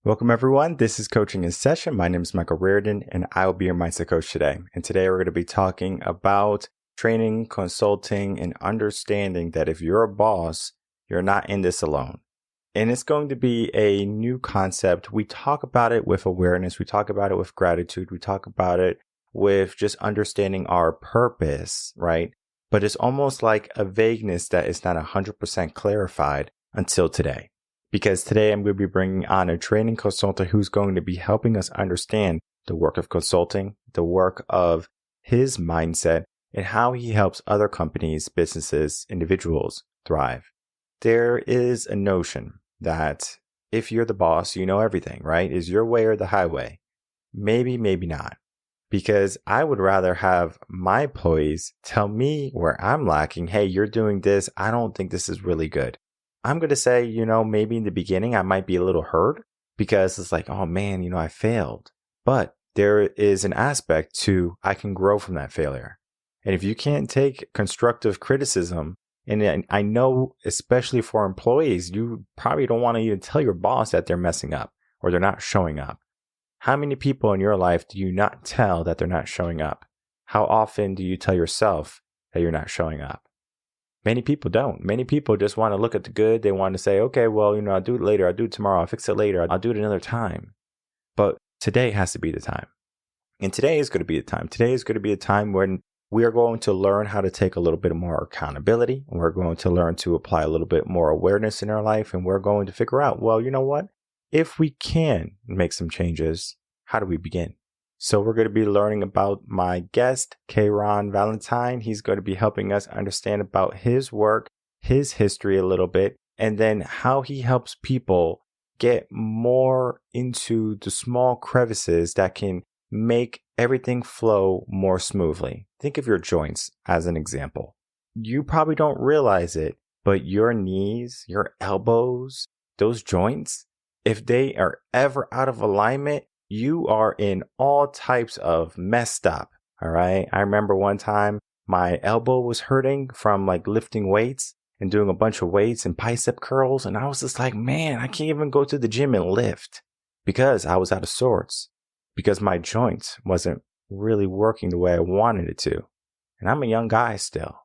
Welcome, everyone. This is Coaching in Session. My name is Michael Rearden, and I will be your mindset coach today. And today we're going to be talking about training, consulting, and understanding that if you're a boss, you're not in this alone. And it's going to be a new concept. We talk about it with awareness. We talk about it with gratitude. We talk about it with just understanding our purpose, right? But it's almost like a vagueness that is not 100% clarified until today. Because today I'm going to be bringing on a training consultant who's going to be helping us understand the work of consulting, the work of his mindset, and how he helps other companies, businesses, individuals thrive. There is a notion that if you're the boss, you know everything, right? Is your way or the highway? Maybe, maybe not. Because I would rather have my employees tell me where I'm lacking. Hey, you're doing this. I don't think this is really good. I'm going to say, maybe in the beginning, I might be a little hurt because it's like, oh man, I failed. But there is an aspect to I can grow from that failure. And if you can't take constructive criticism, and I know, especially for employees, you probably don't want to even tell your boss that they're messing up or they're not showing up. How many people in your life do you not tell that they're not showing up? How often do you tell yourself that you're not showing up? Many people don't. Many people just want to look at the good. They want to say, okay, well, I'll do it later. I'll do it tomorrow. I'll fix it later. I'll do it another time. But today has to be the time. And today is going to be the time. Today is going to be a time when we are going to learn how to take a little bit more accountability. And we're going to learn to apply a little bit more awareness in our life. And we're going to figure out, well, you know what? If we can make some changes, how do we begin? So we're going to be learning about my guest, K-Rahn Vallatine. He's going to be helping us understand about his work, his history a little bit, and then how he helps people get more into the small crevices that can make everything flow more smoothly. Think of your joints as an example. You probably don't realize it, but your knees, your elbows, those joints, if they are ever out of alignment, you are in all types of messed up. All right. I remember one time my elbow was hurting from lifting weights and doing a bunch of weights and bicep curls. And I was just like, man, I can't even go to the gym and lift because I was out of sorts because my joints wasn't really working the way I wanted it to. And I'm a young guy still.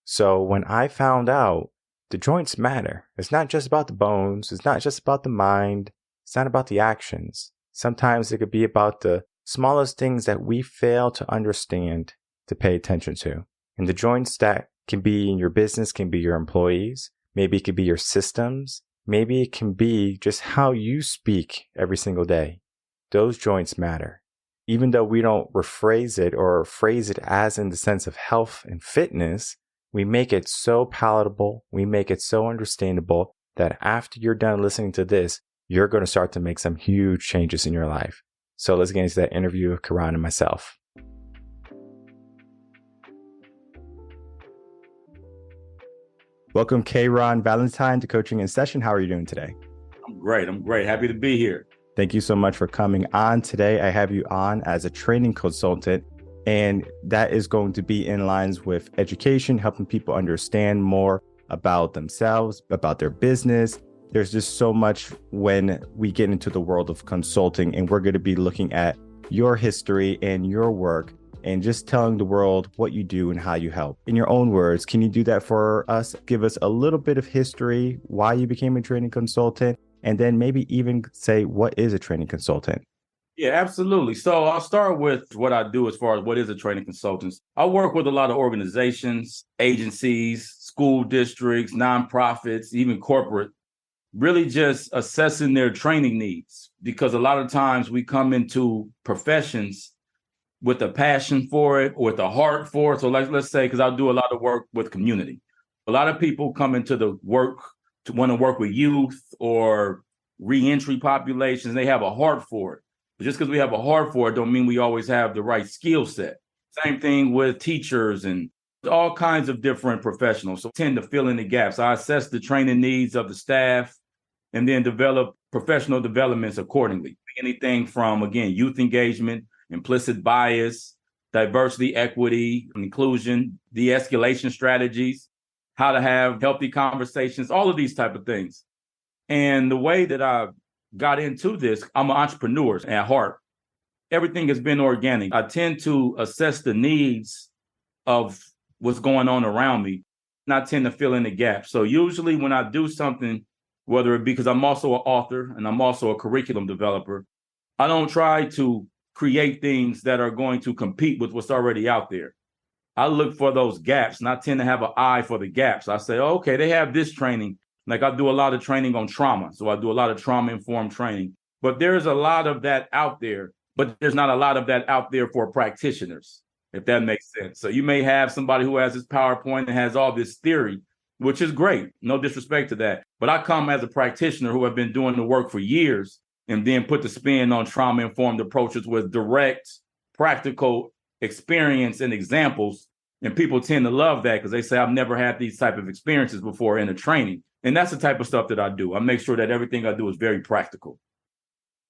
So when I found out the joints matter, it's not just about the bones. It's not just about the mind. It's not about the actions. Sometimes it could be about the smallest things that we fail to understand to pay attention to. And the joints that can be in your business can be your employees. Maybe it could be your systems. Maybe it can be just how you speak every single day. Those joints matter. Even though we don't rephrase it or phrase it as in the sense of health and fitness, we make it so palatable. We make it so understandable that after you're done listening to this, you're going to start to make some huge changes in your life. So let's get into that interview with K-Rahn and myself. Welcome, K-Rahn Vallatine, to Coaching in Session. How are you doing today? I'm great. Happy to be here. Thank you so much for coming on today. I have you on as a training consultant, and that is going to be in lines with education, helping people understand more about themselves, about their business. There's just so much when we get into the world of consulting, and we're going to be looking at your history and your work and just telling the world what you do and how you help. In your own words, can you do that for us? Give us a little bit of history, why you became a training consultant, and then maybe even say, what is a training consultant? Yeah, absolutely. So I'll start with what I do as far as what is a training consultant. I work with a lot of organizations, agencies, school districts, nonprofits, even corporate, really just assessing their training needs, because a lot of times we come into professions with a passion for it or with a heart for it. So let's say, because I do a lot of work with community. A lot of people come into the work to want to work with youth or reentry populations. They have a heart for it. But just because we have a heart for it don't mean we always have the right skill set. Same thing with teachers and all kinds of different professionals. So tend to fill in the gaps. I assess the training needs of the staff and then develop professional developments accordingly. Anything from, again, youth engagement, implicit bias, diversity, equity, inclusion, de-escalation strategies, how to have healthy conversations, all of these type of things. And the way that I got into this, I'm an entrepreneur at heart. Everything has been organic. I tend to assess the needs of what's going on around me, and I tend to fill in the gaps. So usually when I do something, whether it be because I'm also an author and I'm also a curriculum developer, I don't try to create things that are going to compete with what's already out there. I look for those gaps, and I tend to have an eye for the gaps. I say, oh, okay, they have this training. Like I do a lot of training on trauma. So I do a lot of trauma-informed training. But there's a lot of that out there, but there's not a lot of that out there for practitioners, if that makes sense. So you may have somebody who has this PowerPoint and has all this theory, which is great. No disrespect to that. But I come as a practitioner who have been doing the work for years and then put the spin on trauma-informed approaches with direct, practical experience and examples. And people tend to love that because they say, I've never had these type of experiences before in a training. And that's the type of stuff that I do. I make sure that everything I do is very practical.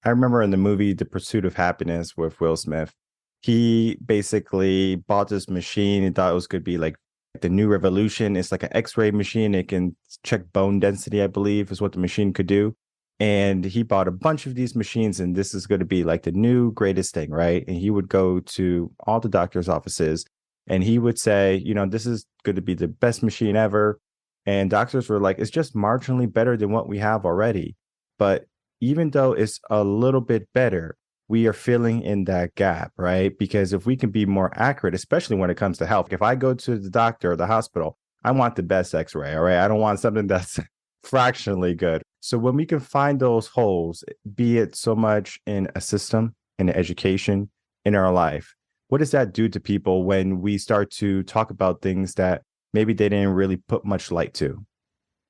I remember in the movie The Pursuit of Happiness with Will Smith, he basically bought this machine and thought it was going to be like the new revolution. It's like an X-ray machine. It can check bone density, I believe, is what the machine could do. And he bought a bunch of these machines, and this is going to be like the new greatest thing, right? And he would go to all the doctor's offices, and he would say, this is going to be the best machine ever. And doctors were like, it's just marginally better than what we have already. But even though it's a little bit better, we are filling in that gap, right? Because if we can be more accurate, especially when it comes to health, if I go to the doctor or the hospital, I want the best X-ray, all right? I don't want something that's fractionally good. So when we can find those holes, be it so much in a system, in education, in our life, what does that do to people when we start to talk about things that maybe they didn't really put much light to?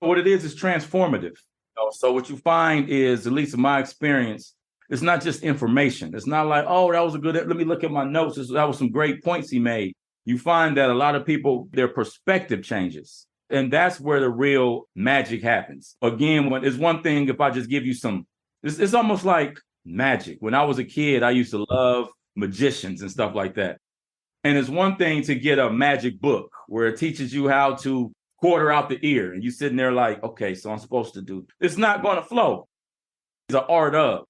What it is transformative. So what you find is, at least in my experience, it's not just information. It's not like, oh, that was a good, let me look at my notes. That was some great points he made. You find that a lot of people, their perspective changes. And that's where the real magic happens. Again, when it's one thing, if I just give you it's almost like magic. When I was a kid, I used to love magicians and stuff like that. And it's one thing to get a magic book where it teaches you how to quarter out the ear. And you're sitting there like, okay, so I'm supposed to do. It's not going to flow. It's an art of.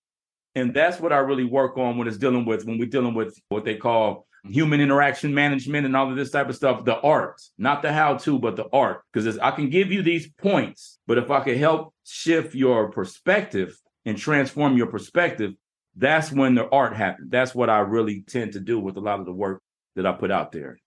And that's what I really work on when we're dealing with what they call human interaction management and all of this type of stuff, the art, not the how-to, but the art. Because I can give you these points, but if I could help shift your perspective and transform your perspective, that's when the art happens. That's what I really tend to do with a lot of the work that I put out there.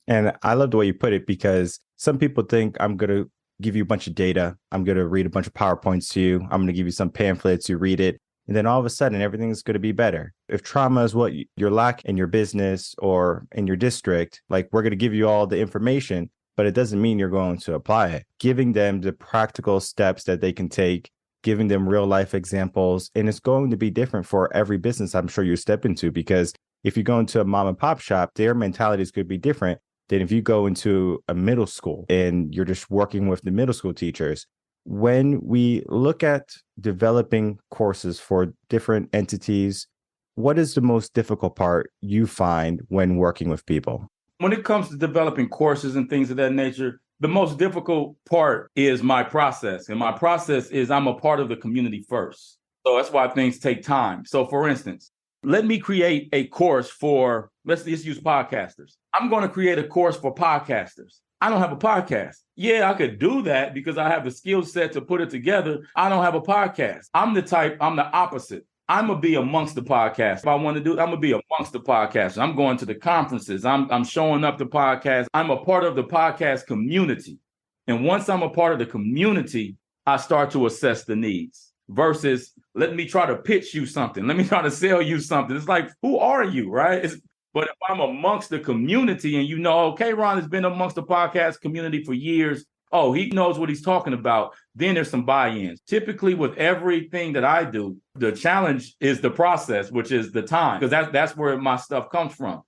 And I love the way you put it, because some people think I'm going to give you a bunch of data. I'm going to read a bunch of PowerPoints to you. I'm going to give you some pamphlets. You read it. And then all of a sudden, everything's going to be better. If trauma is what you're lacking in your business or in your district, like, we're going to give you all the information, but it doesn't mean you're going to apply it. Giving them the practical steps that they can take, giving them real life examples. And it's going to be different for every business I'm sure you step into, because if you go into a mom and pop shop, their mentalities could be different than if you go into a middle school and you're just working with the middle school teachers. When we look at developing courses for different entities, what is the most difficult part you find when working with people? When it comes to developing courses and things of that nature, the most difficult part is my process. And my process is I'm a part of the community first. So that's why things take time. So for instance, let me create a course for, let's just use podcasters. I'm going to create a course for podcasters. I don't have a podcast. Yeah, I could do that because I have the skill set to put it together. I don't have a podcast. I'm the opposite. I'm going to be amongst the podcasts. If I want to do it, I'm going to be amongst the podcasts. I'm going to the conferences. I'm showing up to podcasts. I'm a part of the podcast community. And once I'm a part of the community, I start to assess the needs versus let me try to pitch you something. Let me try to sell you something. It's like, who are you, right? But if I'm amongst the community and K-Rahn has been amongst the podcast community for years, he knows what he's talking about, then there's some buy-ins. Typically with everything that I do, the challenge is the process, which is the time, because that's where my stuff comes from.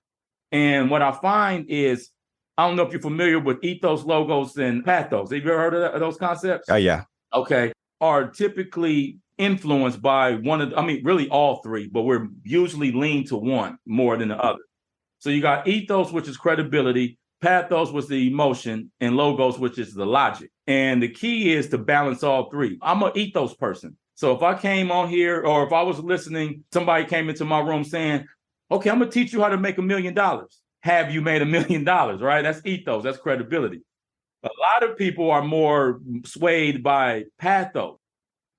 And what I find is, I don't know if you're familiar with ethos, logos, and pathos. Have you ever heard of those concepts? Oh, yeah. Okay. Are typically influenced by really all three, but we're usually lean to one more than the other. So you got ethos, which is credibility, pathos, which is the emotion, and logos, which is the logic. And the key is to balance all three. I'm an ethos person. So if I came on here, or if I was listening, somebody came into my room saying, okay, I'm going to teach you how to make $1 million. Have you made $1 million, right? That's ethos. That's credibility. A lot of people are more swayed by pathos,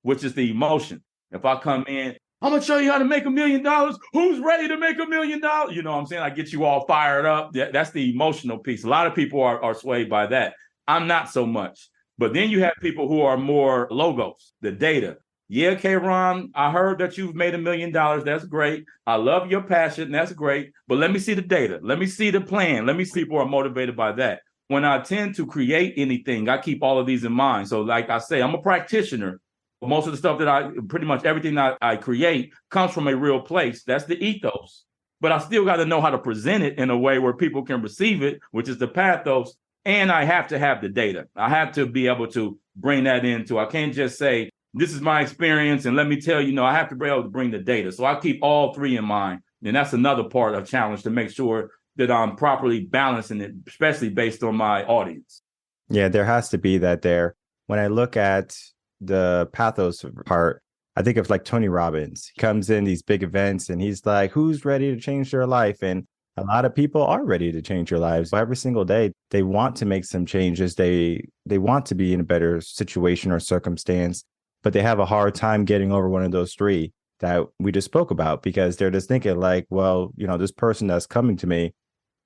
which is the emotion. If I come in, I'm going to show you how to make $1 million. Who's ready to make $1 million? You know what I'm saying? I get you all fired up. That's the emotional piece. A lot of people are swayed by that. I'm not so much. But then you have people who are more logos, the data. Yeah, K-Rahn, I heard that you've made $1 million. That's great. I love your passion. That's great. But let me see the data. Let me see the plan. Let me see people are motivated by that. When I tend to create anything, I keep all of these in mind. So like I say, I'm a practitioner. Most of the stuff that pretty much everything I create comes from a real place. That's the ethos. But I still got to know how to present it in a way where people can receive it, which is the pathos. And I have to have the data. I have to be able to bring that into. I can't just say, this is my experience, and let me tell you, I have to be able to bring the data. So I keep all three in mind. And that's another part of challenge, to make sure that I'm properly balancing it, especially based on my audience. Yeah, there has to be that there. When I look at the pathos part, I think of like Tony Robbins. He comes in these big events and he's like, who's ready to change their life? And a lot of people are ready to change their lives. Every single day, they want to make some changes. They want to be in a better situation or circumstance, but they have a hard time getting over one of those three that we just spoke about, because they're just thinking like, well, this person that's coming to me,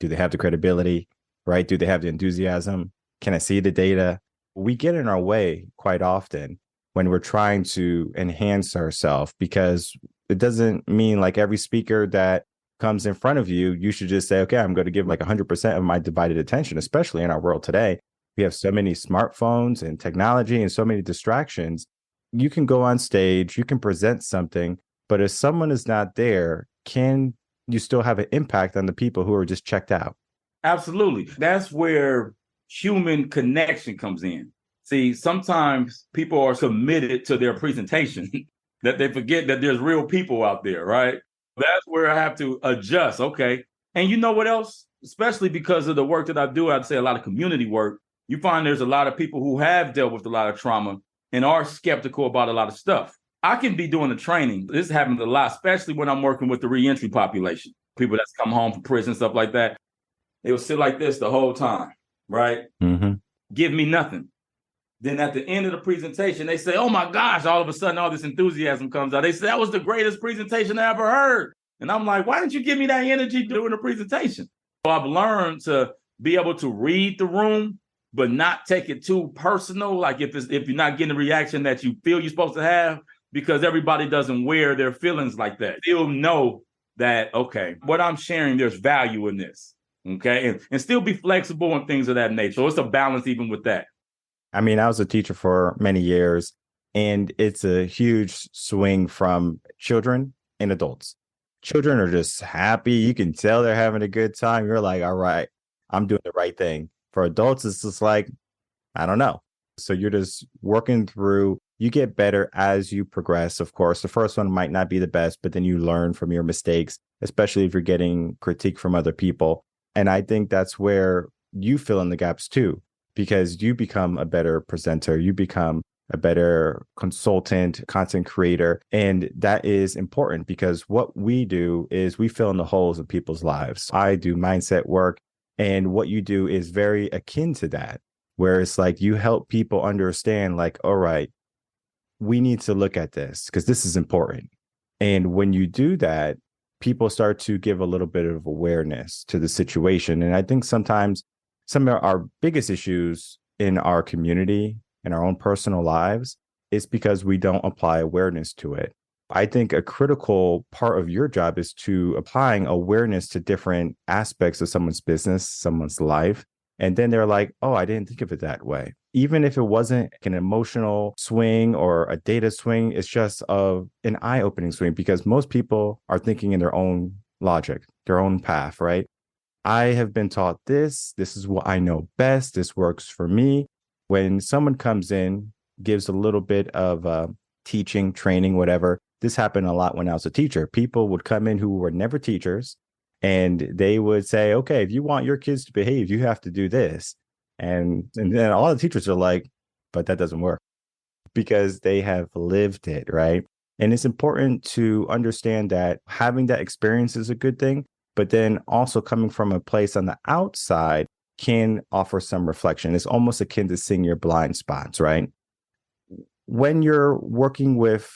do they have the credibility, right? Do they have the enthusiasm? Can I see the data? We get in our way quite often when we're trying to enhance ourselves, because it doesn't mean like every speaker that comes in front of you, you should just say, okay, I'm going to give like 100% of my divided attention, especially in our world today. We have so many smartphones and technology and so many distractions. You can go on stage, you can present something, but if someone is not there, can you still have an impact on the people who are just checked out? Absolutely. That's where human connection comes in. See, sometimes people are committed to their presentation that they forget that there's real people out there, right? That's where I have to adjust. Okay. And you know what else? Especially because of the work that I do, I'd say a lot of community work. You find there's a lot of people who have dealt with a lot of trauma and are skeptical about a lot of stuff. I can be doing the training. This happens a lot, especially when I'm working with the reentry population, people that's come home from prison, stuff like that. They will sit like this the whole time, right? Mm-hmm. Give me nothing. Then at the end of the presentation, they say, oh my gosh, all of a sudden, all this enthusiasm comes out. They say, that was the greatest presentation I ever heard. And I'm like, why didn't you give me that energy during the presentation? So I've learned to be able to read the room, but not take it too personal. Like if you're not getting the reaction that you feel you're supposed to have, because everybody doesn't wear their feelings like that. They'll know that, okay, what I'm sharing, there's value in this. Okay. And still be flexible and things of that nature. So it's a balance even with that. I mean, I was a teacher for many years, and it's a huge swing from children and adults. Children are just happy. You can tell they're having a good time. You're like, all right, I'm doing the right thing. For adults, it's just like, I don't know. So you're just working through, you get better as you progress. Of course, the first one might not be the best, but then you learn from your mistakes, especially if you're getting critique from other people. And I think that's where you fill in the gaps too, because you become a better presenter, you become a better consultant, content creator. And that is important, because what we do is we fill in the holes in people's lives. I do mindset work, and what you do is very akin to that, where it's like you help people understand like, all right, we need to look at this because this is important. And when you do that, people start to give a little bit of awareness to the situation. And I think sometimes some of our biggest issues in our community, in our own personal lives, is because we don't apply awareness to it. I think a critical part of your job is to applying awareness to different aspects of someone's business, someone's life. And then they're like, oh, I didn't think of it that way. Even if it wasn't an emotional swing or a data swing, it's just an eye-opening swing, because most people are thinking in their own logic, their own path, right? I have been taught this. This is what I know best. This works for me. When someone comes in, gives a little bit of teaching, training, whatever. This happened a lot when I was a teacher. People would come in who were never teachers, and they would say, okay, if you want your kids to behave, you have to do this. And then all the teachers are like, but that doesn't work. because they have lived it, right? And it's important to understand that having that experience is a good thing, but then also coming from a place on the outside can offer some reflection. It's almost akin to seeing your blind spots, right? When you're working with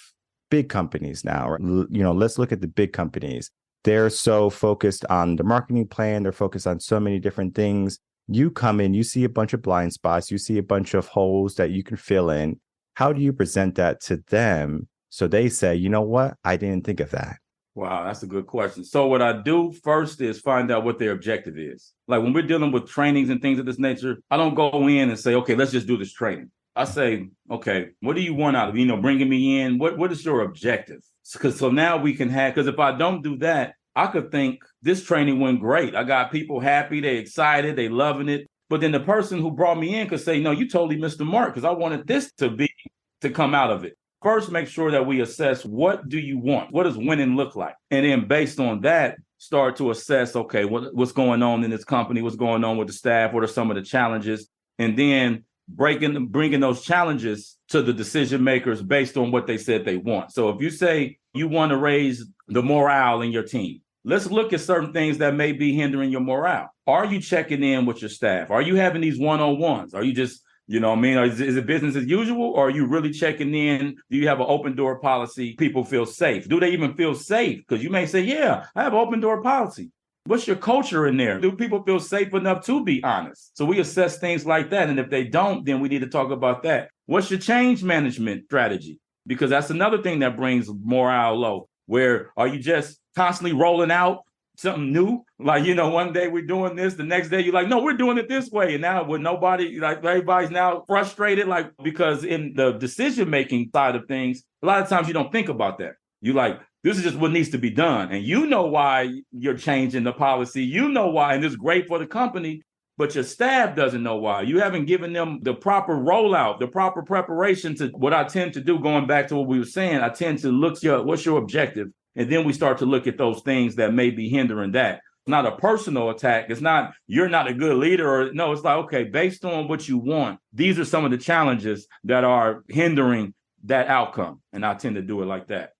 big companies now, let's look at the big companies. They're so focused on the marketing plan. They're focused on so many different things. You come in, you see a bunch of blind spots, you see a bunch of holes that you can fill in. How do you present that to them so they say, you know what? I didn't think of that. Wow, that's a good question. So what I do first is find out what their objective is. Like when we're dealing with trainings and things of this nature, I don't go in and say, okay, let's just do this training. I say, okay, what do you want out of, bringing me in? What is your objective? So now we can because if I don't do that, I could think this training went great. I got people happy, they excited, they loving it. But then the person who brought me in could say, no, you totally missed the mark because I wanted this to come out of it. First, make sure that we assess what do you want? What does winning look like? And then based on that, start to assess, okay, what's going on in this company? What's going on with the staff? What are some of the challenges? And then bringing those challenges to the decision makers based on what they said they want. So if you say you want to raise the morale in your team, let's look at certain things that may be hindering your morale. Are you checking in with your staff? Are you having these one-on-ones? Are you just, is it business as usual? Or are you really checking in? Do you have an open door policy? People feel safe. Do they even feel safe? Because you may say, yeah, I have an open door policy. What's your culture in there? Do people feel safe enough to be honest? So we assess things like that. And if they don't, then we need to talk about that. What's your change management strategy? Because that's another thing that brings morale low. Where are you just constantly rolling out something new? Like, one day we're doing this, the next day you're like, no, we're doing it this way. And now with nobody, like everybody's now frustrated, like, because in the decision-making side of things, a lot of times you don't think about that. You like, this is just what needs to be done. And you know why you're changing the policy. You know why, and it's great for the company, but your staff doesn't know why. You haven't given them the proper rollout, the proper preparation to what I tend to do, going back to what we were saying, I tend to look what's your objective? And then we start to look at those things that may be hindering that. It's not a personal attack. It's not, you're not a good leader, or no, it's like, okay, based on what you want, these are some of the challenges that are hindering that outcome. And I tend to do it like that.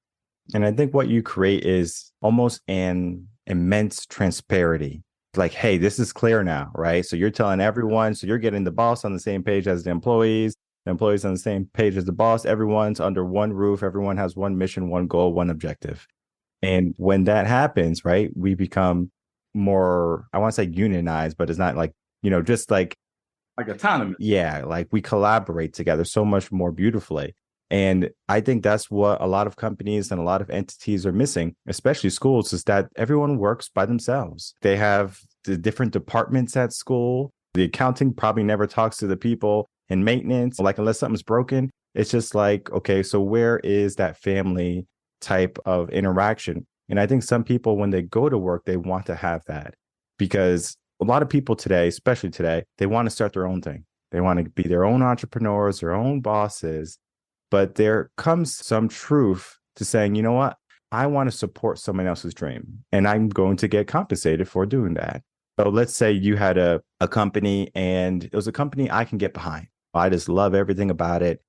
And I think what you create is almost an immense transparency. Like, hey, this is clear now, right? So you're telling everyone, so you're getting the boss on the same page as the employees on the same page as the boss. Everyone's under one roof. Everyone has one mission, one goal, one objective. And when that happens, right, we become more, I want to say unionized, but it's not like, just like autonomous. Yeah, like we collaborate together so much more beautifully. And I think that's what a lot of companies and a lot of entities are missing, especially schools, is that everyone works by themselves. They have the different departments at school. The accounting probably never talks to the people in maintenance. Like, unless something's broken, it's just like, okay, so where is that family type of interaction? And I think some people, when they go to work, they want to have that, because a lot of people today, especially today, they want to start their own thing. They want to be their own entrepreneurs, their own bosses. But there comes some truth to saying, you know what? I want to support someone else's dream, and I'm going to get compensated for doing that. So let's say you had a company, and it was a company I can get behind. I just love everything about it.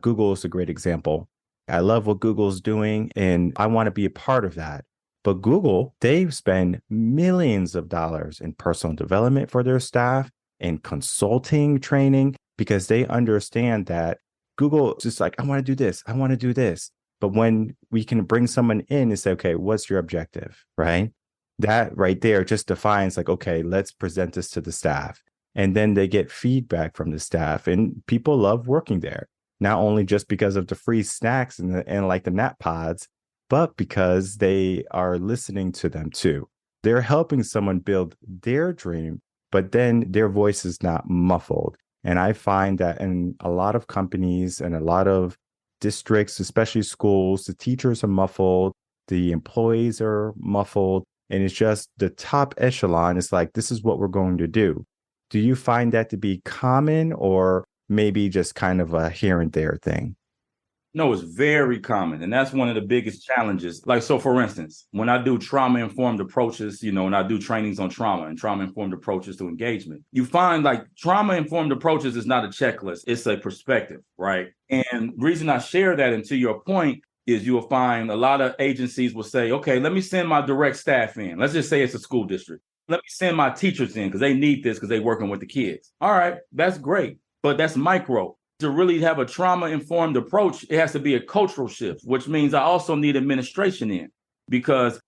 Google is a great example. I love what Google's doing, and I want to be a part of that. But Google, they spend millions of dollars in personal development for their staff and consulting training, because they understand that Google is just like, I want to do this. I want to do this. But when we can bring someone in and say, okay, what's your objective, right? That right there just defines like, okay, let's present this to the staff. And then they get feedback from the staff, and people love working there. Not only just because of the free snacks and like the nap pods, but because they are listening to them too. They're helping someone build their dream, but then their voice is not muffled. And I find that in a lot of companies and a lot of districts, especially schools, the teachers are muffled, the employees are muffled, and it's just the top echelon is like, this is what we're going to do. Do you find that to be common, or maybe just kind of a here and there thing? No, it's very common. And that's one of the biggest challenges. Like, so for instance, when I do trauma-informed approaches, and I do trainings on trauma and trauma-informed approaches to engagement, you find like trauma-informed approaches is not a checklist. It's a perspective, right? And reason I share that, and to your point, is you'll find a lot of agencies will say, okay, let me send my direct staff in. Let's just say it's a school district. Let me send my teachers in because they need this because they're working with the kids. All right, that's great. But that's micro. To really have a trauma-informed approach, it has to be a cultural shift, which means I also need administration in. Because,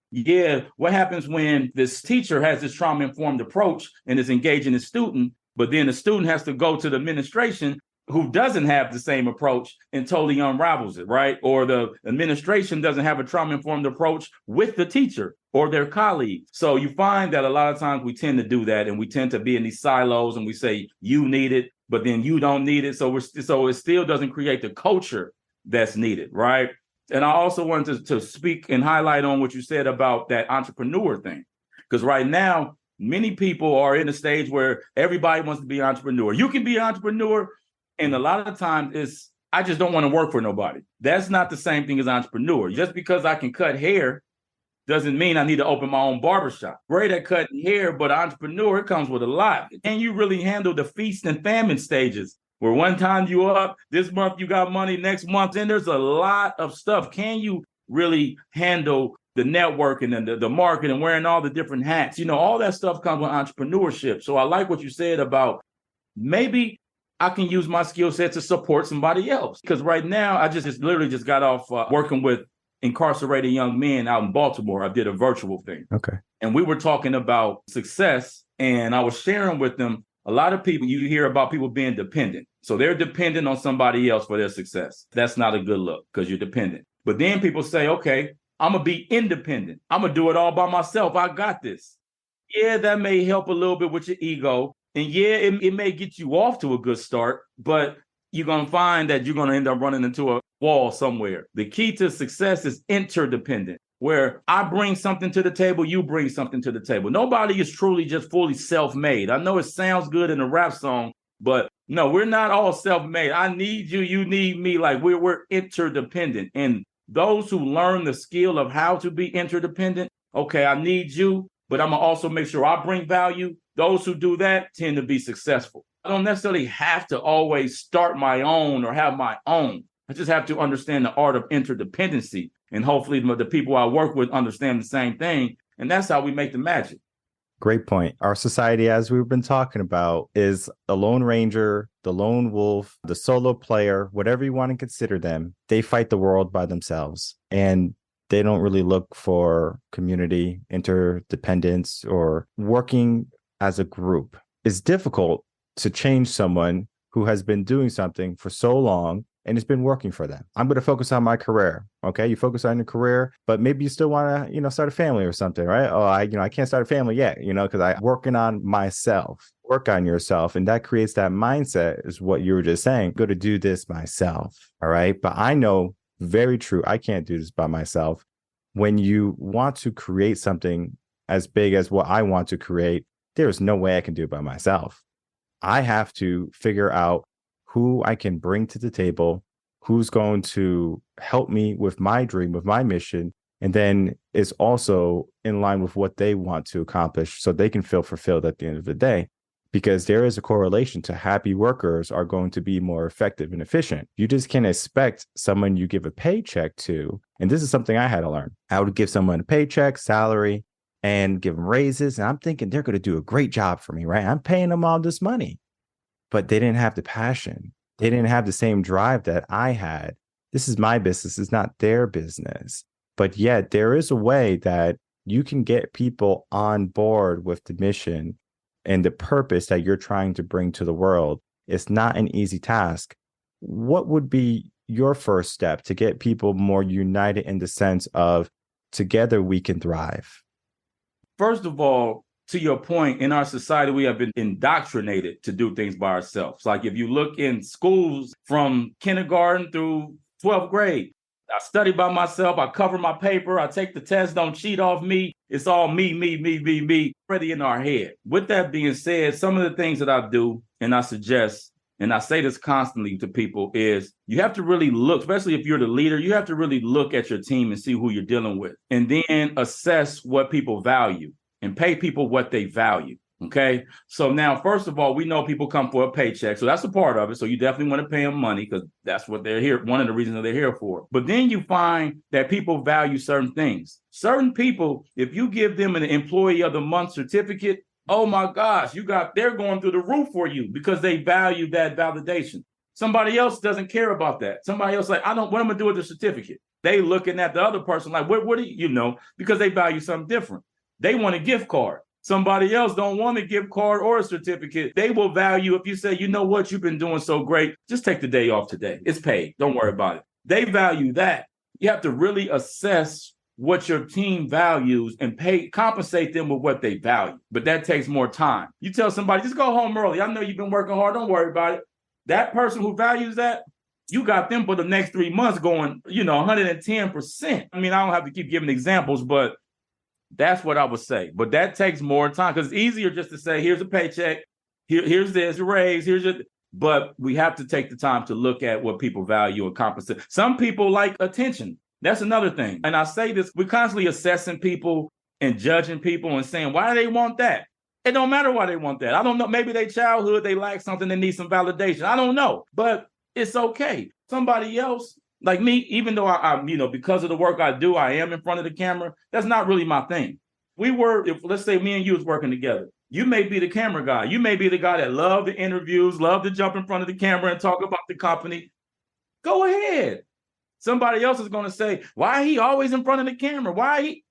what happens when this teacher has this trauma-informed approach and is engaging the student, but then the student has to go to the administration who doesn't have the same approach and totally unravels it, right? Or the administration doesn't have a trauma-informed approach with the teacher or their colleague. So you find that a lot of times we tend to do that, and we tend to be in these silos and we say, you need it, but then you don't need it. So it still doesn't create the culture that's needed, right? And I also wanted to speak and highlight on what you said about that entrepreneur thing. Because right now, many people are in a stage where everybody wants to be an entrepreneur. You can be an entrepreneur, and a lot of times I just don't want to work for nobody. That's not the same thing as entrepreneur. Just because I can cut hair doesn't mean I need to open my own barbershop. Great at cutting hair, but entrepreneur, it comes with a lot. And you really handle the feast and famine stages, where one time you up, this month you got money, next month, and there's a lot of stuff. Can you really handle the networking and the market and wearing all the different hats? All that stuff comes with entrepreneurship. So I like what you said about maybe I can use my skill set to support somebody else. Because right now, I just literally just got off working with incarcerated young men out in Baltimore. I did a virtual thing. Okay. And we were talking about success, and I was sharing with them a lot of people, you hear about people being dependent. So they're dependent on somebody else for their success. That's not a good look because you're dependent. But then people say, okay, I'm going to be independent. I'm going to do it all by myself. I got this. Yeah, that may help a little bit with your ego. And it may get you off to a good start, but you're going to find that you're going to end up running into a wall somewhere. The key to success is interdependent, where I bring something to the table, you bring something to the table. Nobody is truly just fully self-made. I know it sounds good in a rap song, but no, we're not all self-made. I need you, you need me. Like we're interdependent. And those who learn the skill of how to be interdependent, okay, I need you, but I'm going to also make sure I bring value. Those who do that tend to be successful. I don't necessarily have to always start my own or have my own. I just have to understand the art of interdependency. And hopefully the people I work with understand the same thing. And that's how we make the magic. Great point. Our society, as we've been talking about, is the Lone Ranger, the lone wolf, the solo player, whatever you want to consider them. They fight the world by themselves. And they don't really look for community, interdependence, or working as a group. It's difficult to change someone who has been doing something for so long and it's been working for them. I'm going to focus on my career. Okay. You focus on your career, but maybe you still want to, start a family or something, right? Oh, I can't start a family yet, because I'm working on myself. Work on yourself. And that creates that mindset is what you were just saying. I'm going to do this myself. All right. But I know very true. I can't do this by myself. When you want to create something as big as what I want to create, there's no way I can do it by myself. I have to figure out who I can bring to the table, who's going to help me with my dream, with my mission, and then is also in line with what they want to accomplish so they can feel fulfilled at the end of the day. Because there is a correlation to happy workers are going to be more effective and efficient. You just can't expect someone you give a paycheck to. And this is something I had to learn. I would give someone a paycheck, salary, and give them raises. And I'm thinking they're going to do a great job for me, right? I'm paying them all this money. But they didn't have the passion. They didn't have the same drive that I had. This is my business. It's not their business. But yet there is a way that you can get people on board with the mission and the purpose that you're trying to bring to the world. It's not an easy task. What would be your first step to get people more united in the sense of together we can thrive? First of all, to your point, in our society, we have been indoctrinated to do things by ourselves. Like if you look in schools from kindergarten through 12th grade, I study by myself. I cover my paper. I take the test. Don't cheat off me. It's all me, already in our head. With that being said, some of the things that I do and I suggest, and I say this constantly to people, is you have to really look, especially if you're the leader, you have to really look at your team and see who you're dealing with, and then assess what people value and pay people what they value. Okay. So now, first of all, we know people come for a paycheck. So that's a part of it. So you definitely want to pay them money because that's what they're here. One of the reasons they're here for. But then you find that people value certain things. Certain people, if you give them an employee of the month certificate, oh my gosh, they're going through the roof for you because they value that validation. Somebody else doesn't care about that. Somebody else like, what am I going to do with the certificate? They looking at the other person like, what do you know? Because they value something different. They want a gift card. Somebody else don't want a gift card or a certificate. They will value if you say, you know what, you've been doing so great. Just take the day off today. It's paid. Don't worry about it. They value that. You have to really assess what your team values and compensate them with what they value. But that takes more time. You tell somebody, just go home early. I know you've been working hard. Don't worry about it. That person who values that, you got them for the next 3 months going, 110%. I mean, I don't have to keep giving examples, but that's what I would say. But that takes more time because it's easier just to say, here's a paycheck, here's this raise, but we have to take the time to look at what people value and compensate. Some people like attention. That's another thing. And I say this, we're constantly assessing people and judging people and saying, why do they want that? It don't matter why they want that. I don't know. Maybe their childhood, they lack something, they need some validation. I don't know, but it's okay. Somebody else, like me, even though I'm, because of the work I do, I am in front of the camera. That's not really my thing. Let's say me and you was working together. You may be the camera guy. You may be the guy that loved the interviews, loved to jump in front of the camera and talk about the company. Go ahead. Somebody else is going to say, why he always in front of the camera?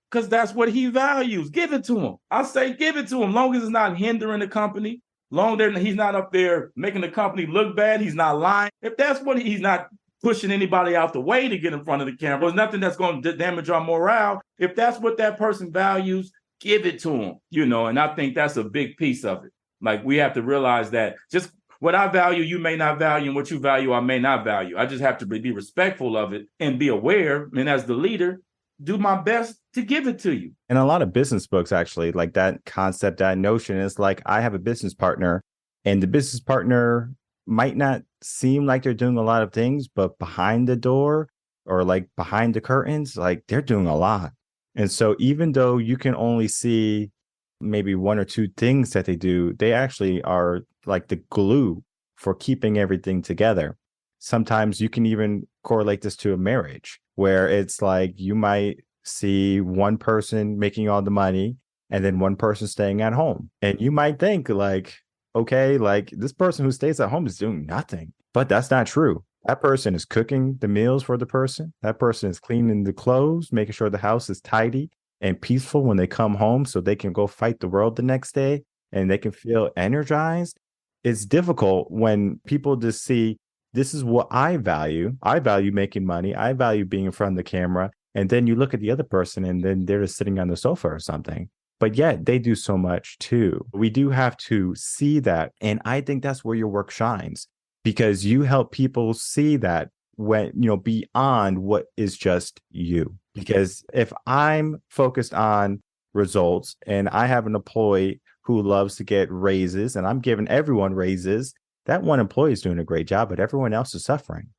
Because that's what he values. Give it to him. I say give it to him. Long as it's not hindering the company, long as he's not up there making the company look bad, he's not lying. If that's what he's not pushing anybody out the way to get in front of the camera. There's nothing that's going to damage our morale. If that's what that person values, give it to them, and I think that's a big piece of it. Like, we have to realize that just what I value, you may not value, and what you value, I may not value. I just have to be respectful of it and be aware. And as the leader, do my best to give it to you. And a lot of business books, actually, like that concept, that notion is like, I have a business partner and the business partner might not seem like they're doing a lot of things, but behind the door or like behind the curtains, like they're doing a lot. And so even though you can only see maybe one or two things that they do, they actually are like the glue for keeping everything together. Sometimes you can even correlate this to a marriage where it's like you might see one person making all the money and then one person staying at home. And you might think like, okay, like this person who stays at home is doing nothing, but that's not true. That person is cooking the meals for the person. That person is cleaning the clothes, making sure the house is tidy and peaceful when they come home so they can go fight the world the next day and they can feel energized. It's difficult when people just see, this is what I value. I value making money. I value being in front of the camera. And then you look at the other person and then they're just sitting on the sofa or something. But yet they do so much too. We do have to see that. And I think that's where your work shines, because you help people see that when, beyond what is just you. Because if I'm focused on results and I have an employee who loves to get raises and I'm giving everyone raises, that one employee is doing a great job, but everyone else is suffering.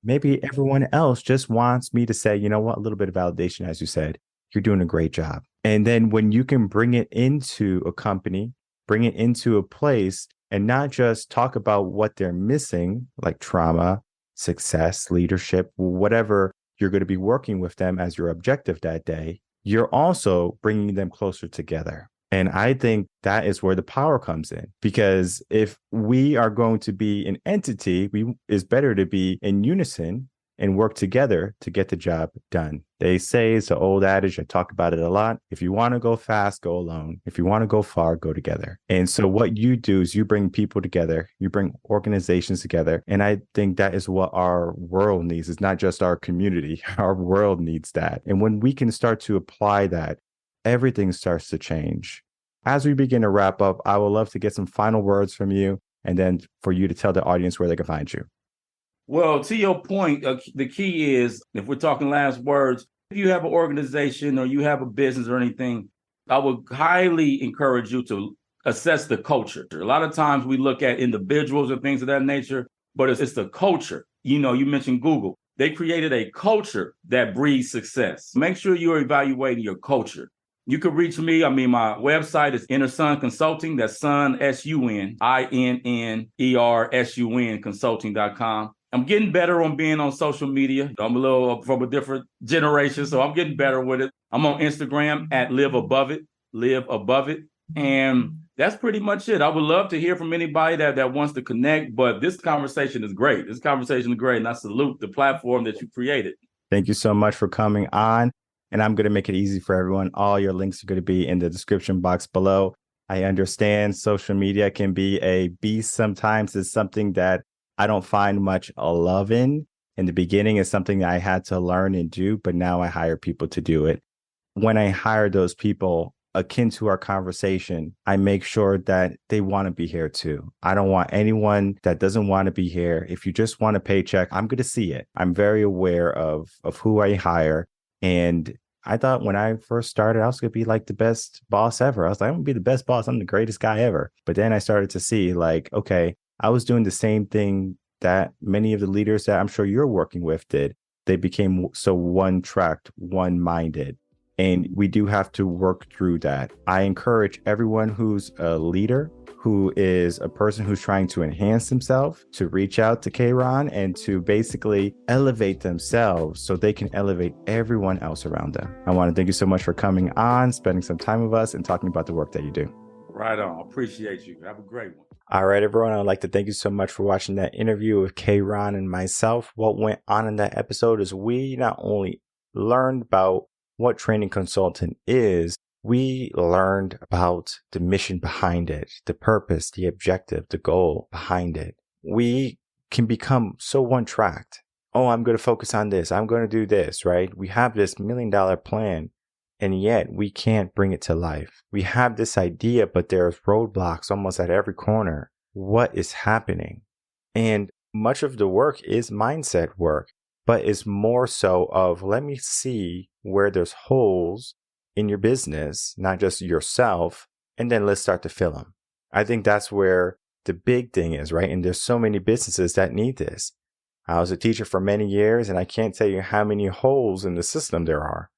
Maybe everyone else just wants me to say, you know what, a little bit of validation, as you said, you're doing a great job. And then when you can bring it into a company, bring it into a place and not just talk about what they're missing, like trauma, success, leadership, whatever you're going to be working with them as your objective that day, you're also bringing them closer together. And I think that is where the power comes in, because if we are going to be an entity, it's better to be in unison and work together to get the job done. They say, it's an old adage, I talk about it a lot. If you want to go fast, go alone. If you want to go far, go together. And so what you do is you bring people together, you bring organizations together. And I think that is what our world needs. It's not just our community, our world needs that. And when we can start to apply that, everything starts to change. As we begin to wrap up, I would love to get some final words from you and then for you to tell the audience where they can find you. Well, to your point, the key is, if we're talking last words, if you have an organization or you have a business or anything, I would highly encourage you to assess the culture. A lot of times we look at individuals and things of that nature, but it's the culture. You mentioned Google. They created a culture that breeds success. Make sure you're evaluating your culture. You can reach me. My website is Inner Sun Consulting. That's Sun, SUN, INNERSUN consulting.com. I'm getting better on being on social media. I'm a little from a different generation, so I'm getting better with it. I'm on Instagram at Live Above It. And that's pretty much it. I would love to hear from anybody that wants to connect, but this conversation is great. And I salute the platform that you created. Thank you so much for coming on. And I'm going to make it easy for everyone. All your links are going to be in the description box below. I understand social media can be a beast sometimes. It's something that I don't find much love in. In the beginning, it's something that I had to learn and do, but now I hire people to do it. When I hire those people akin to our conversation, I make sure that they want to be here too. I don't want anyone that doesn't want to be here. If you just want a paycheck, I'm going to see it. I'm very aware of who I hire. And I thought when I first started, I was going to be like the best boss ever. I was like, I'm going to be the best boss. I'm the greatest guy ever. But then I started to see like, okay, I was doing the same thing that many of the leaders that I'm sure you're working with did. They became so one-tracked, one-minded. And we do have to work through that. I encourage everyone who's a leader, who is a person who's trying to enhance themselves, to reach out to K-Rahn and to basically elevate themselves so they can elevate everyone else around them. I want to thank you so much for coming on, spending some time with us, and talking about the work that you do. Right on. Appreciate you. Have a great one. All right, everyone. I'd like to thank you so much for watching that interview with K-Rahn and myself. What went on in that episode is we not only learned about what training consultant is, we learned about the mission behind it, the purpose, the objective, the goal behind it. We can become so one-tracked. Oh, I'm going to focus on this. I'm going to do this, right? We have this $1 million plan, and yet we can't bring it to life. We have this idea, but there's roadblocks almost at every corner. What is happening? And much of the work is mindset work, but it's more so of let me see where there's holes in your business, not just yourself, and then let's start to fill them. I think that's where the big thing is, right? And there's so many businesses that need this. I was a teacher for many years, and I can't tell you how many holes in the system there are.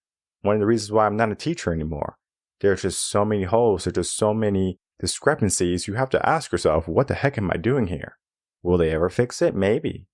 One of the reasons why I'm not a teacher anymore, there's just so many holes. There's just so many discrepancies. You have to ask yourself, what the heck am I doing here? Will they ever fix it? Maybe.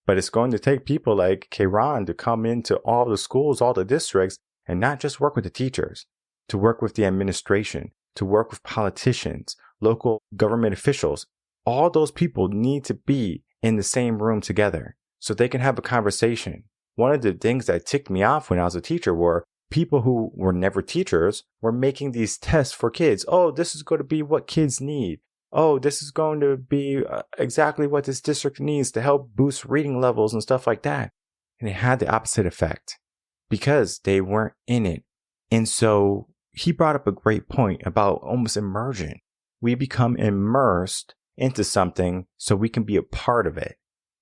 But it's going to take people like K-Rahn to come into all the schools, all the districts, and not just work with the teachers, to work with the administration, to work with politicians, local government officials. All those people need to be in the same room together so they can have a conversation. One of the things that ticked me off when I was a teacher were people who were never teachers were making these tests for kids. Oh, this is going to be what kids need. Oh, this is going to be exactly what this district needs to help boost reading levels and stuff like that. And it had the opposite effect because they weren't in it. And so he brought up a great point about almost immersion. We become immersed into something so we can be a part of it.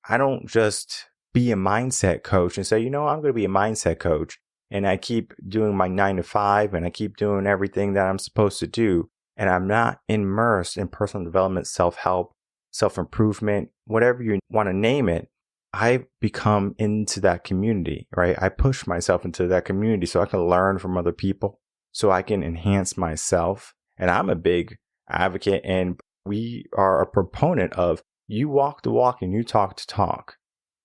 I don't just be a mindset coach and say, I'm going to be a mindset coach. And I keep doing my 9 to 5 and I keep doing everything that I'm supposed to do. And I'm not immersed in personal development, self-help, self-improvement, whatever you want to name it. I become into that community, right? I push myself into that community so I can learn from other people, so I can enhance myself. And I'm a big advocate, and we are a proponent of you walk the walk and you talk the talk.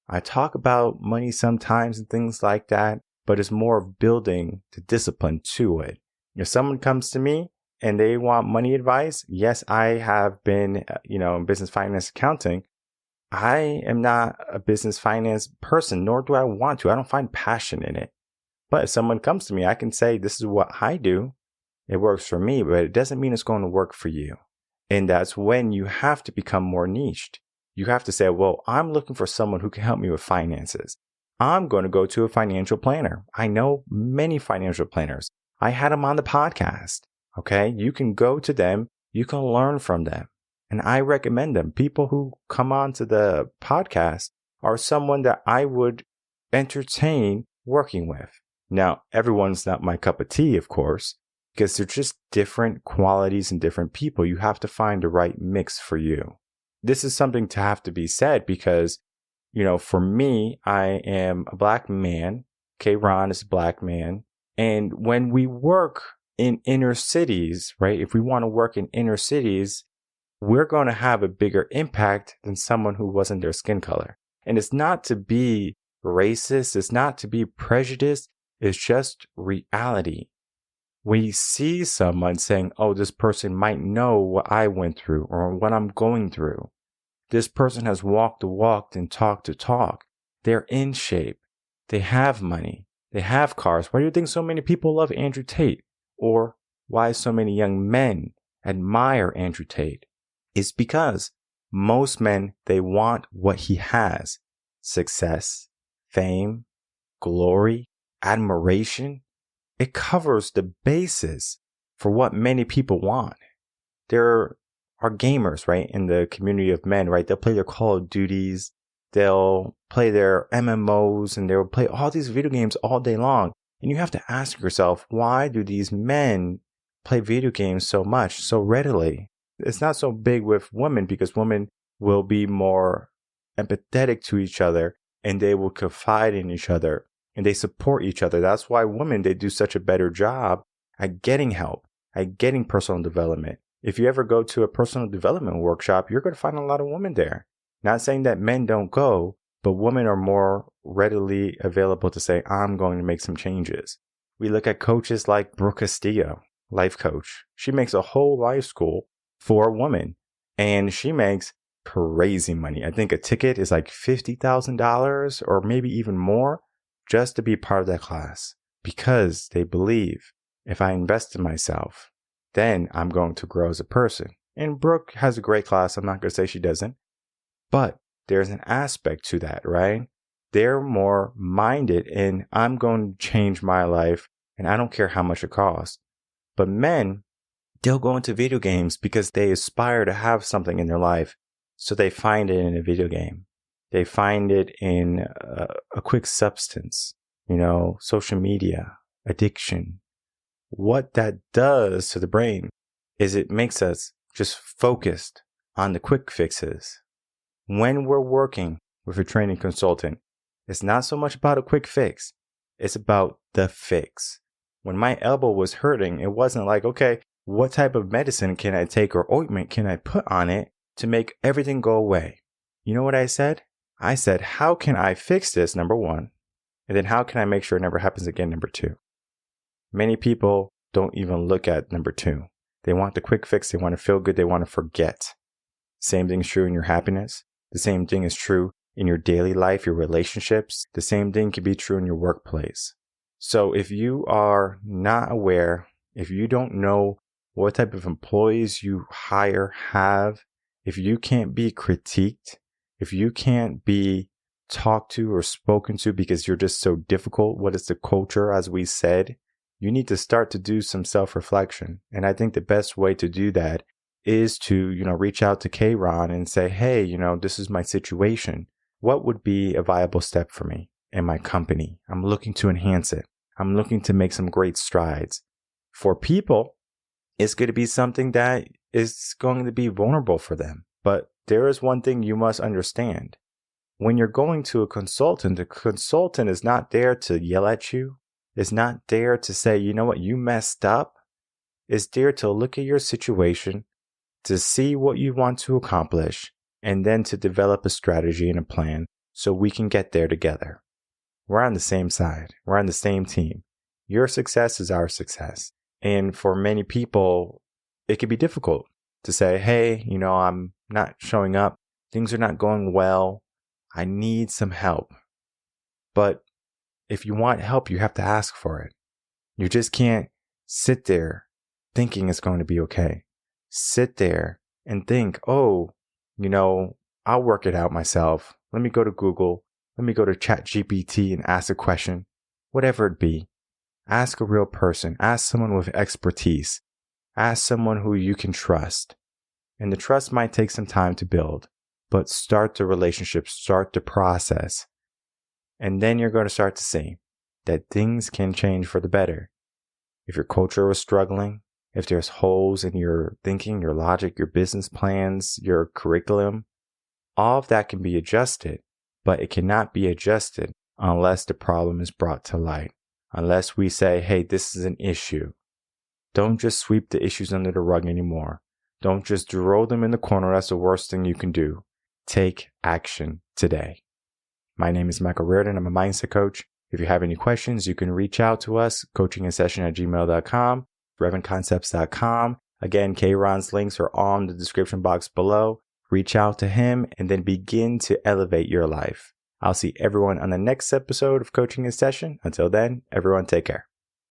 I talk about money sometimes and things like that, but it's more of building the discipline to it. If someone comes to me and they want money advice, yes, I have been, in business finance accounting. I am not a business finance person, nor do I want to. I don't find passion in it. But if someone comes to me, I can say, this is what I do. It works for me, but it doesn't mean it's going to work for you. And that's when you have to become more niched. You have to say, well, I'm looking for someone who can help me with finances. I'm going to go to a financial planner. I know many financial planners. I had them on the podcast. Okay, you can go to them. You can learn from them. And I recommend them. People who come on to the podcast are someone that I would entertain working with. Now, everyone's not my cup of tea, of course. because they're just different qualities and different people. You have to find the right mix for you. This is something to have to be said because, for me, I am a Black man. K-Rahn is a Black man. And when we work in inner cities, right, if we want to work in inner cities, we're going to have a bigger impact than someone who wasn't their skin color. And it's not to be racist. It's not to be prejudiced. It's just reality. We see someone saying, oh, this person might know what I went through or what I'm going through. This person has walked the walk and talked the talk. They're in shape. They have money. They have cars. Why do you think so many people love Andrew Tate? Or why so many young men admire Andrew Tate? It's because most men, they want what he has. Success, fame, glory, admiration. It covers the basis for what many people want. There are gamers, right, in the community of men, right? They'll play their Call of Duties. They'll play their MMOs and they'll play all these video games all day long. And you have to ask yourself, why do these men play video games so much, so readily? It's not so big with women because women will be more empathetic to each other and they will confide in each other and they support each other. That's why women, they do such a better job at getting help, at getting personal development. If you ever go to a personal development workshop, you're going to find a lot of women there. Not saying that men don't go, but women are more readily available to say, I'm going to make some changes. We look at coaches like Brooke Castillo, life coach. She makes a whole life school for women and she makes crazy money. I think a ticket is like $50,000 or maybe even more just to be part of that class because they believe if I invest in myself, then I'm going to grow as a person. And Brooke has a great class. I'm not going to say she doesn't. But there's an aspect to that, right? They're more minded in I'm going to change my life and I don't care how much it costs. But men, they'll go into video games because they aspire to have something in their life. So they find it in a video game. They find it in a quick substance, social media, addiction. What that does to the brain is it makes us just focused on the quick fixes. When we're working with a training consultant, it's not so much about a quick fix. It's about the fix. When my elbow was hurting, it wasn't like, okay, what type of medicine can I take or ointment can I put on it to make everything go away? You know what I said? I said, how can I fix this, number one? And then how can I make sure it never happens again, number two? Many people don't even look at number two. They want the quick fix. They want to feel good. They want to forget. Same thing is true in your happiness. The same thing is true in your daily life, your relationships. The same thing can be true in your workplace. So if you are not aware, if you don't know what type of employees you have, if you can't be critiqued, if you can't be talked to or spoken to because you're just so difficult, what is the culture, as we said, you need to start to do some self-reflection. And I think the best way to do that is to, reach out to K-Rahn and say, hey, this is my situation. What would be a viable step for me and my company? I'm looking to enhance it. I'm looking to make some great strides. For people, it's going to be something that is going to be vulnerable for them. But there is one thing you must understand. When you're going to a consultant, the consultant is not there to yell at you. It's not there to say, you know what, you messed up. It's there to look at your situation, to see what you want to accomplish, and then to develop a strategy and a plan so we can get there together. We're on the same side. We're on the same team. Your success is our success. And for many people, it can be difficult to say, hey, I'm not showing up. Things are not going well. I need some help. But if you want help, you have to ask for it. You just can't sit there thinking it's going to be okay. Sit there and think, I'll work it out myself. Let me go to Google. Let me go to ChatGPT and ask a question, whatever it be. Ask a real person. Ask someone with expertise. Ask someone who you can trust. And the trust might take some time to build, but start the relationship, start the process. And then you're going to start to see that things can change for the better. if your culture was struggling, if there's holes in your thinking, your logic, your business plans, your curriculum, all of that can be adjusted, but it cannot be adjusted unless the problem is brought to light. Unless we say, hey, this is an issue. Don't just sweep the issues under the rug anymore. Don't just throw them in the corner. That's the worst thing you can do. Take action today. My name is Michael Rearden. I'm a mindset coach. If you have any questions, you can reach out to us, coachinginsession@gmail.com, revenconcepts.com. Again, K-Rahn's links are on the description box below. Reach out to him and then begin to elevate your life. I'll see everyone on the next episode of Coaching in Session. Until then, everyone take care.